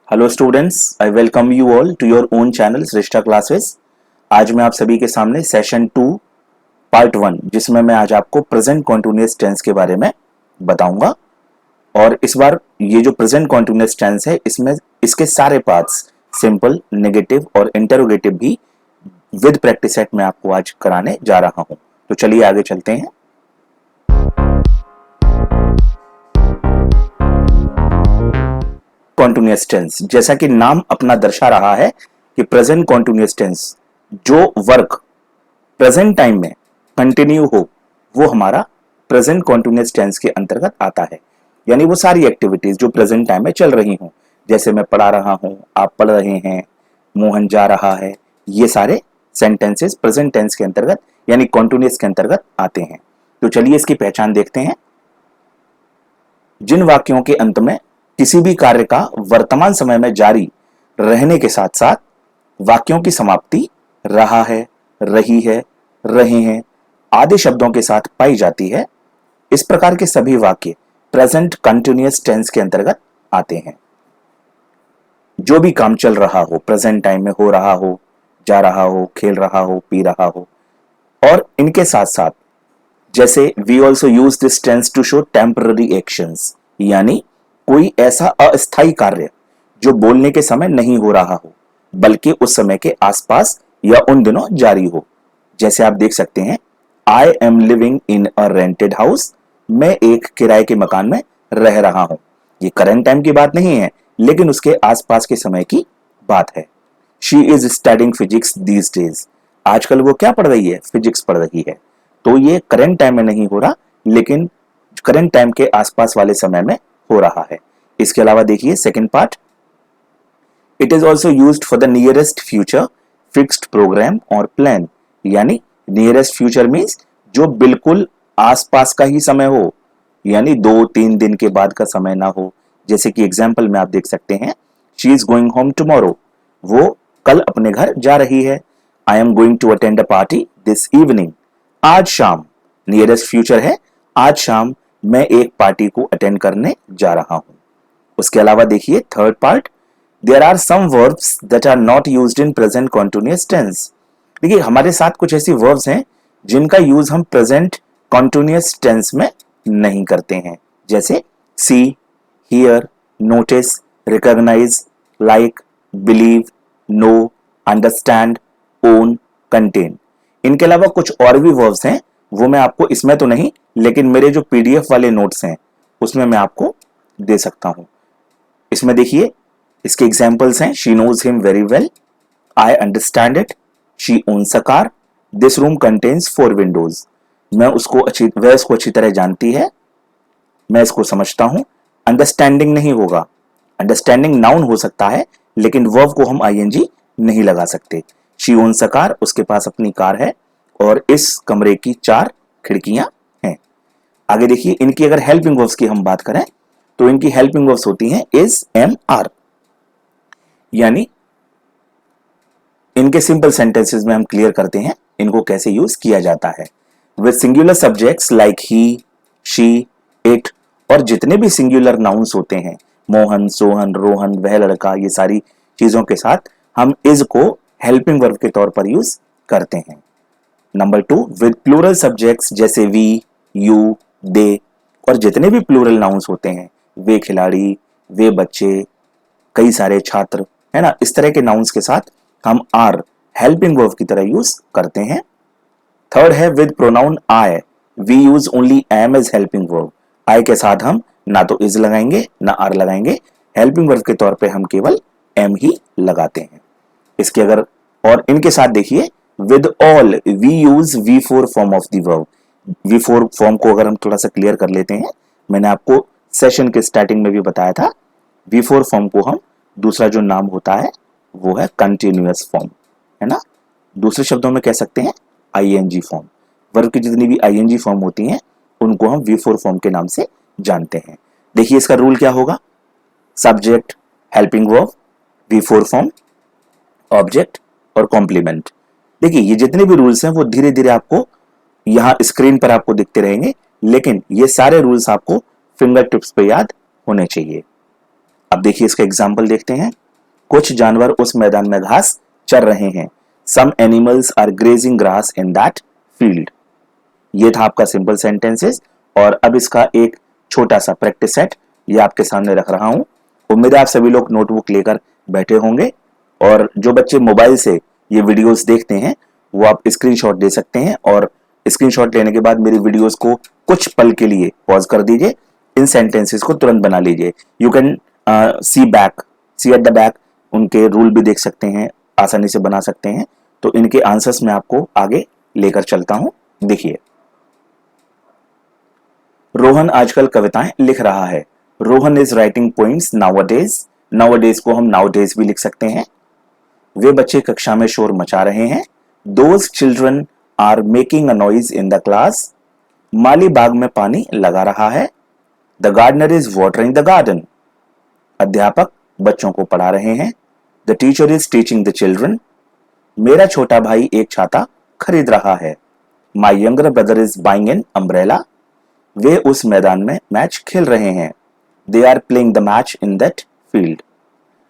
Hello students, I welcome you all to your own channel Shreshtha classes. आज मैं आप सभी के सामने सेशन 2 पार्ट 1 जिसमें मैं आज आपको प्रेजेंट कॉन्टिन्यूअस टेंस के बारे में बताऊंगा। और इस बार ये जो प्रेजेंट कॉन्टिन्यूअस टेंस है इसमें इसके सारे पार्ट्स सिंपल, नेगेटिव और इंटरोगेटिव भी विद प्रैक्टिस सेट में आपको आज कराने जा रहा हूं। तो चलिए आगे चलते हैं। कॉन्टिन्यूअस टेंस, जैसा कि नाम अपना दर्शा रहा है कि प्रेजेंट कॉन्टिन्यूअस टेंस जो वर्क प्रेजेंट टाइम में कंटिन्यू हो वो हमारा प्रेजेंट कॉन्टिन्यूअस टेंस के अंतर्गत आता है। यानी वो सारी एक्टिविटीज जो प्रेजेंट टाइम में चल रही हों, जैसे मैं पढ़ा रहा हूं, आप पढ़ रहे हैं, मोहन जा रहा है, ये सारे सेंटेंसेस प्रेजेंट टेंस के अंतर्गत यानी कॉन्टिन्यूअस के अंतर्गत आते हैं। तो चलिए इसकी पहचान देखते हैं। जिन वाक्यों के अंत में किसी भी कार्य का वर्तमान समय में जारी रहने के साथ साथ वाक्यों की समाप्ति रहा है, रही है, रहे हैं आदि शब्दों के साथ पाई जाती है, इस प्रकार के सभी वाक्य प्रेजेंट कंटिन्यूअस टेंस के अंतर्गत आते हैं। जो भी काम चल रहा हो, प्रेजेंट टाइम में हो रहा हो, जा रहा हो, खेल रहा हो, पी रहा हो, और इनके साथ साथ जैसे we also use this tense to show temporary actions, यानी कोई ऐसा अस्थायी कार्य जो बोलने के समय नहीं हो रहा हो बल्कि उस समय के आसपास या उन दिनों जारी हो। जैसे आप देख सकते हैं, I am living in a rented house, मैं एक किराए के मकान में रह रहा हूं। ये करंट टाइम की बात नहीं है लेकिन उसके आसपास के समय की बात है। She is studying physics these days, आजकल वो क्या पढ़ रही है? फिजिक्स पढ़ रही है। तो ये करंट टाइम में नहीं हो रहा लेकिन करंट टाइम के आसपास वाले समय में हो रहा है। इसके अलावा देखिए second part, it is also used for the nearest future fixed programme और प्लान, यानी नियरेस्ट फ्यूचर मीन्स जो बिल्कुल आसपास का ही समय हो, यानी 2-3 दिन के बाद का समय ना हो। जैसे कि एग्जाम्पल में आप देख सकते हैं, she is going home tomorrow, वो कल अपने घर जा रही है। I am going to attend a party this evening, आज शाम, नियरेस्ट फ्यूचर है, आज शाम मैं एक पार्टी को अटेंड करने जा रहा हूं। उसके अलावा देखिए third part, there are some verbs that are not used in present continuous tense. देखिए हमारे साथ कुछ ऐसी वर्ब्स हैं जिनका यूज हम प्रेजेंट कॉन्टिन्यूअस टेंस में नहीं करते हैं, जैसे see, hear, notice, recognise, like, believe, know, understand, own, contain. इनके अलावा कुछ और भी वर्ब्स हैं, वो मैं आपको इसमें तो नहीं लेकिन मेरे जो पीडीएफ वाले नोट्स हैं उसमें मैं आपको दे सकता हूं। इसमें देखिए इसके एग्जाम्पल्स हैं, she knows him very well, I understand it, she owns a car, this room contains 4 windows, वह उसको अच्छी तरह जानती है, मैं इसको समझता हूं। अंडरस्टैंडिंग नहीं होगा, अंडरस्टैंडिंग नाउन हो सकता है लेकिन वर्ब को हम आईएनजी नहीं लगा सकते। शी ओन्स अ कार, उसके पास अपनी कार है और इस कमरे की 4 खिड़कियां हैं। आगे देखिए, इनकी अगर हेल्पिंग वर्ब्स की हम बात करें तो इनकी हेल्पिंग वर्ब्स होती हैं इज, एम, आर, यानी इनके सिंपल सेंटेंसेस में हम क्लियर करते हैं इनको कैसे यूज किया जाता है। With singular subjects like he, she, it, और जितने भी सिंगुलर नाउन्स होते हैं, मोहन, सोहन, रोहन, वह लड़का, ये सारी चीजों के साथ हम इज को हेल्पिंग वर्ब के तौर पर यूज करते हैं। नंबर 2, विद प्लूरल सब्जेक्ट्स जैसे वी, यू, दे, और जितने भी प्लूरल नाउन्स होते हैं, वे खिलाड़ी, वे बच्चे, कई सारे छात्र, है ना, इस तरह के नाउन्स के साथ हम आर हेल्पिंग वर्ब की तरह यूज करते हैं। थर्ड है with pronoun I, we use only am as helping verb, I के साथ हम ना तो इज लगाएंगे ना आर लगाएंगे, हेल्पिंग वर्ब के तौर पे हम केवल एम ही लगाते हैं। इसके अगर और इनके साथ देखिए with all we use V4 form of the verb. V4 form को अगर हम थोड़ा सा क्लियर कर लेते हैं, मैंने आपको सेशन के स्टार्टिंग में भी बताया था, V4 फॉर्म को हम दूसरा जो नाम होता है वो है कंटिन्यूअस फॉर्म, है ना। दूसरे शब्दों में कह सकते हैं आईएनजी फॉर्म। वर्ब की जितनी भी आईएनजी फॉर्म होती हैं उनको हम V4 फॉर्म के नाम से जानते हैं। देखिए इसका रूल क्या होगा, subject, helping verb, V4 form, object और कॉम्प्लीमेंट। देखिए ये जितने भी रूल्स हैं वो धीरे धीरे आपको यहां स्क्रीन पर आपको दिखते रहेंगे, लेकिन ये सारे रूल्स आपको फिंगर टिप्स पे याद होने चाहिए। अब देखिए इसका एग्जाम्पल देखते हैं। कुछ जानवर उस मैदान में घास चर रहे हैं। Some animals are grazing grass in that field. ये था आपका सिंपल सेंटेंसेस। और अब इसका एक छोटा सा प्रैक्टिस सेट ये आपके सामने रख रहा हूं। उम्मीद है आप सभी लोग नोटबुक लेकर बैठे होंगे, और जो बच्चे मोबाइल से ये वीडियोस देखते हैं वो आप स्क्रीनशॉट ले सकते हैं, और स्क्रीनशॉट लेने के बाद मेरी वीडियोस को कुछ पल के लिए पॉज कर दीजिए, इन सेंटेंसेस को तुरंत बना लीजिए। You can see at the back, उनके रूल भी देख सकते हैं, आसानी से बना सकते हैं। तो इनके आंसर्स मैं आपको आगे लेकर चलता हूं। देखिए, रोहन आजकल कविताएं लिख रहा है। Rohan is writing poems nowadays. Nowadays को हम नाउडेज भी लिख सकते हैं। वे बच्चे कक्षा में शोर मचा रहे हैं। Those children are making a noise in the class. माली बाग में पानी लगा रहा है। The gardener is watering the garden. अध्यापक बच्चों को पढ़ा रहे हैं। The teacher is teaching the children. मेरा छोटा भाई एक छाता खरीद रहा है। My younger brother is buying an umbrella. वे उस मैदान में मैच खेल रहे हैं। They are playing the match in that field.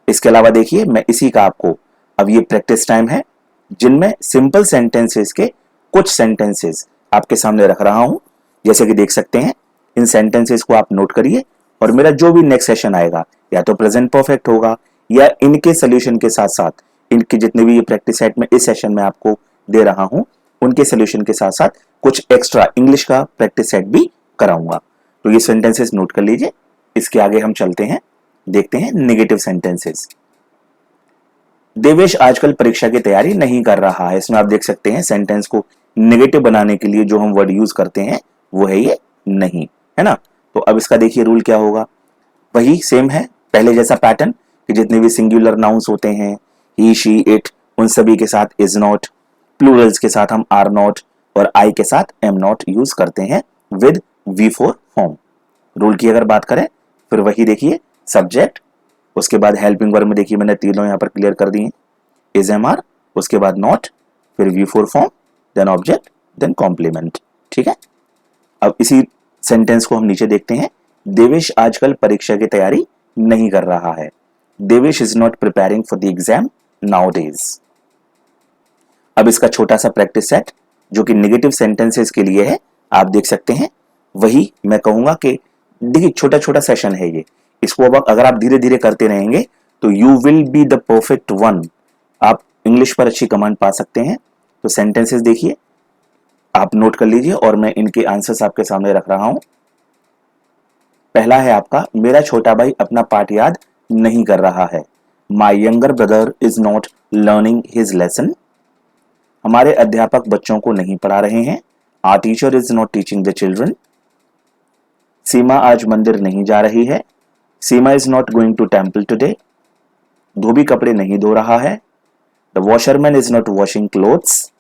इसके अलावा देखिए, मैं इसी का आपको अब ये प्रैक्टिस टाइम है जिनमें सिंपल सेंटेंसेस के कुछ सेंटेंसेस आपके सामने रख रहा हूं। जैसे कि देख सकते हैं, इन सेंटेंसेस को आप नोट करिए, और मेरा जो भी नेक्स्ट सेशन आएगा या तो प्रेजेंट परफेक्ट होगा, या इनके सोल्यूशन के साथ साथ इनके जितने भी ये प्रैक्टिस सेट में इस सेशन में आपको दे रहा हूं, उनके सोल्यूशन के साथ साथ कुछ एक्स्ट्रा इंग्लिश का प्रैक्टिस सेट भी कराऊंगा। तो ये सेंटेंसेस नोट कर लीजिए। इसके आगे हम चलते हैं, देखते हैं नेगेटिव सेंटेंसेस। देवेश आजकल परीक्षा की तैयारी नहीं कर रहा है। इसमें आप देख सकते हैं सेंटेंस को नेगेटिव बनाने के लिए जो हम वर्ड यूज करते हैं वो है ये नहीं, है ना। तो अब इसका देखिए रूल क्या होगा। वही सेम है, पहले जैसा पैटर्न कि जितने भी सिंगुलर नाउन्स होते हैं, ही शी इट, उन सभी के साथ इज नॉट, प्लूरल्स के साथ हम आर नॉट, और आई के साथ एम नॉट यूज करते हैं विद V4 फॉर्म। रूल की अगर बात करें, फिर वही देखिए, सब्जेक्ट, उसके बाद हेल्पिंग वर्ब में देखिए मैंने तीनों यहां पर क्लियर कर दिए, इज एम आर, उसके बाद नॉट, फिर V4 form, then object, then complement. ठीक है, अब इसी सेंटेंस को हम नीचे देखते हैं। देवेश आजकल परीक्षा की तैयारी नहीं कर रहा है। Devesh is not preparing for the exam nowadays. अब इसका छोटा सा प्रैक्टिस सेट जो कि नेगेटिव सेंटेंसेस के लिए है, आप देख सकते हैं। वही मैं कहूंगा कि देखिए छोटा छोटा सेशन है ये, इसको अब अगर आप धीरे धीरे करते रहेंगे तो you will be the perfect one. आप इंग्लिश पर अच्छी कमांड पा सकते हैं। तो सेंटेंसेस देखिए, आप नोट कर लीजिए, और मैं इनके आंसर्स आपके सामने रख रहा हूं। पहला है आपका, मेरा छोटा भाई अपना पाठ याद नहीं कर रहा है। My younger brother is not learning his lesson. हमारे अध्यापक बच्चों को नहीं पढ़ा रहे हैं। Our teacher is not teaching the children. Seema आज मंदिर नहीं जा रही है। Seema is not going to temple today. धोबी कपड़े नहीं धो रहा है। The washerman is not washing clothes.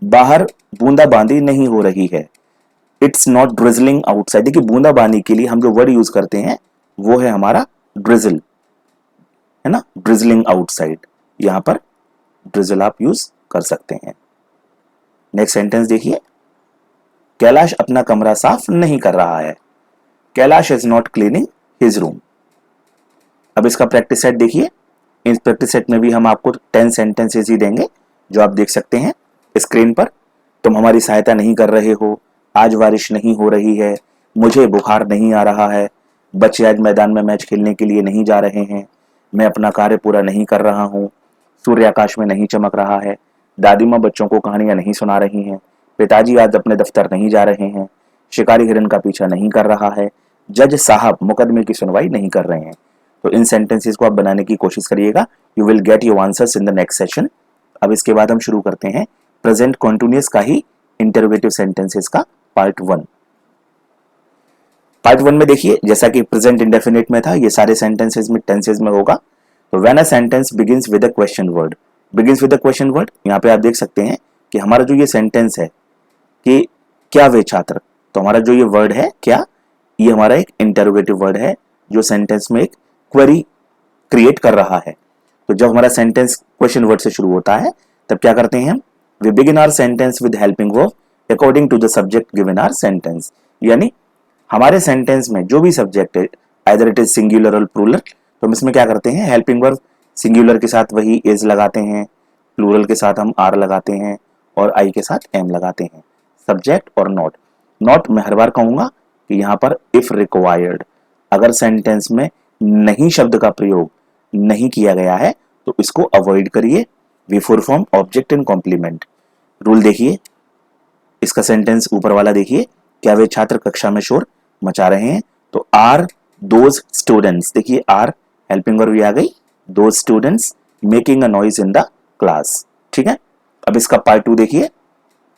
बाहर बूंदाबांदी नहीं हो रही है। It's not drizzling outside. देखिए बूंदाबांदी के लिए हम जो वर्ड यूज करते हैं वो है हमारा ड्रिजल, है ना, ड्रिजलिंग आउटसाइड। यहां पर ड्रिजल आप यूज कर सकते हैं। नेक्स्ट सेंटेंस देखिए, कैलाश अपना कमरा साफ नहीं कर रहा है। Kailash is not cleaning his room. अब इसका प्रैक्टिस सेट देखिए। इस प्रैक्टिस सेट में भी हम आपको 10 सेंटेंसेस ही देंगे जो आप देख सकते हैं स्क्रीन पर। तुम हमारी सहायता नहीं कर रहे हो। आज बारिश नहीं हो रही है। मुझे बुखार नहीं आ रहा है। बच्चे आज मैदान में मैच खेलने के लिए नहीं जा रहे हैं। मैं अपना कार्य पूरा नहीं कर रहा हूँ। सूर्य आकाश में नहीं चमक रहा है। दादी माँ बच्चों को कहानियां नहीं सुना रही हैं। पिताजी आज अपने दफ्तर नहीं जा रहे हैं। शिकारी हिरन का पीछा नहीं कर रहा है। जज साहब मुकदमे की सुनवाई नहीं कर रहे हैं। तो इन सेंटेंसेस को आप बनाने की कोशिश करिएगा। You will get your answers in the next session. अब इसके बाद हम शुरू करते हैं प्रेजेंट कॉन्टिन्यूअस का ही इंटरोगेटिव सेंटेंसेस का पार्ट 1। पार्ट 1 में देखिए, जैसा कि प्रेजेंट इंडेफिनिट में था, ये सारे सेंटेंसेस में टेंसेस में होगा। तो when a sentence begins with a question word, begins with a question word, यहाँ पे आप देख सकते हैं कि हमारा जो ये सेंटेंस है कि क्या वे छात्र, तो हमारा जो ये वर्ड है क्या, ये हमारा एक इंटरोगेटिव वर्ड है जो सेंटेंस में एक क्वेरी क्रिएट कर रहा है। तो जब हमारा सेंटेंस क्वेश्चन वर्ड से शुरू होता है तब क्या करते हैं हम, we begin our sentence with helping verb according to the subject given our sentence. यानी हमारे सेंटेंस में जो भी सब्जेक्ट है, आइदर इट इज सिंगुलर और प्लूरल, तो हम इसमें क्या करते हैं, हेल्पिंग वर्ब सिंगुलर के साथ वही इज लगाते हैं, प्लूरल के साथ हम आर लगाते हैं और आई के साथ एम लगाते हैं, सब्जेक्ट और नॉट। नॉट मैं हर बार कहूंगा कि यहां पर इफ रिक्वायर्ड, अगर सेंटेंस में नहीं शब्द का प्रयोग नहीं किया गया है तो इसको अवॉइड करिए। Before form object and complement. Rule देखिए, इसका सेंटेंस ऊपर वाला देखिए, क्या वे छात्र कक्षा में शोर मचा रहे हैं, तो आर दोज स्टूडेंट्स, देखिए आर हेल्पिंग वर्ब भी आ गई, those students making a noise in the class. ठीक है, अब इसका पार्ट 2 देखिए।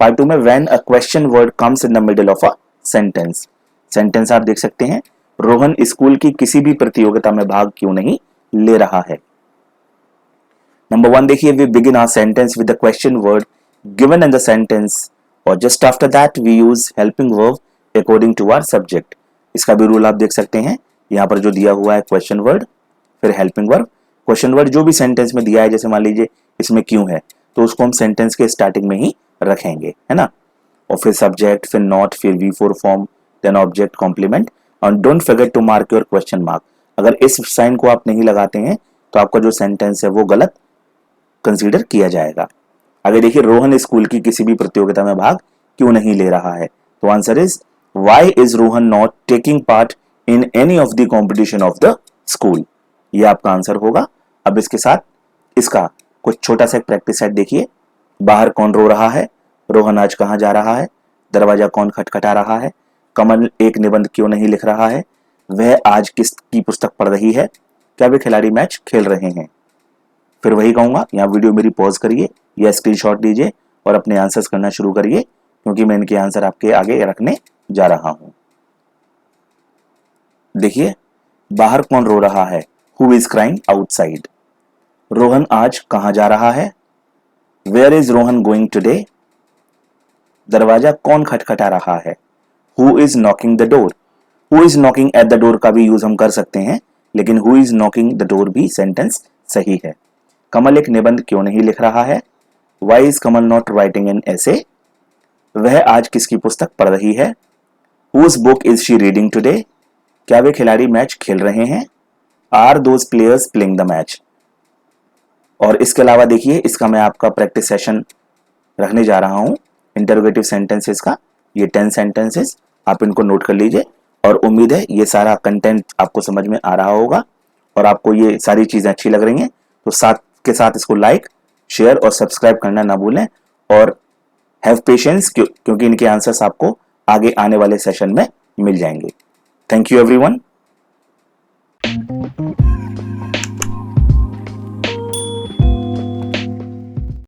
पार्ट 2 में when a question word comes in the middle of a sentence. Sentence आप देख सकते हैं, रोहन स्कूल की किसी भी प्रतियोगिता में भाग क्यों नहीं ले रहा है। नंबर 1 देखिए, we begin our sentence with the question word given in the sentence और just after that we use helping verb according to our subject. इसका भी रूल आप देख सकते हैं, यहां पर जो दिया हुआ है क्वेश्चन वर्ड फिर हेल्पिंग वर्ब। क्वेश्चन वर्ड जो भी सेंटेंस में दिया है, जैसे मान लीजिए इसमें क्यों है, तो उसको हम सेंटेंस के स्टार्टिंग में ही रखेंगे, है ना। और फिर सब्जेक्ट, फिर नॉट, फिर V four form, then object complement. और don't forget to mark your question mark. अगर इस साइन को आप नहीं लगाते हैं तो आपका जो सेंटेंस है वो गलत कंसीडर किया जाएगा। आगे देखिए, रोहन स्कूल की किसी भी प्रतियोगिता में भाग क्यों नहीं ले रहा है, तो answer is why is Rohan not taking part in any of the competition of the school. ये आपका आंसर होगा। अब इसके साथ इसका कुछ छोटा सा प्रैक्टिस सेट देखिए। बाहर कौन रो रहा है, रोहन आज कहां जा रहा है, दरवाजा कौन खटखटा रहा है, कमल एक निबंध क्यों नहीं लिख रहा है, वह आज किसकी पुस्तक पढ़ रही है, क्या वे खिलाड़ी मैच खेल रहे हैं। फिर वही कहूंगा, यहाँ वीडियो मेरी पॉज करिए या स्क्रीनशॉट लीजिए और अपने आंसर्स करना शुरू करिए, क्योंकि मैं इनके आंसर आपके आगे रखने जा रहा हूं। देखिए, बाहर कौन रो रहा है, who is crying outside. Rohan आज कहां जा रहा है, where is Rohan going today. दरवाजा कौन खटखटा रहा है, who is knocking the door. Who is knocking at the door का भी यूज हम कर सकते हैं, लेकिन who is knocking the door भी सेंटेंस सही है। कमल एक निबंध क्यों नहीं लिख रहा है, why is Kamal not writing an ऐसे। वह आज किसकी पुस्तक पढ़ रही है, whose book is she reading today. क्या वे खिलाड़ी मैच खेल रहे हैं, are those players playing the match. और इसके अलावा देखिए, इसका मैं आपका प्रैक्टिस सेशन रखने जा रहा हूं इंटरोगेटिव सेंटेंसेस का। ये 10 सेंटेंसेस आप इनको नोट कर लीजिए और उम्मीद है ये सारा कंटेंट आपको समझ में आ रहा होगा और आपको ये सारी चीजें अच्छी लग रही हैं। तो साथ के साथ इसको लाइक, शेयर और सब्सक्राइब करना ना भूलें और हैव पेशेंस, क्योंकि इनके आंसर्स आपको आगे आने वाले सेशन में मिल जाएंगे। Thank you everyone.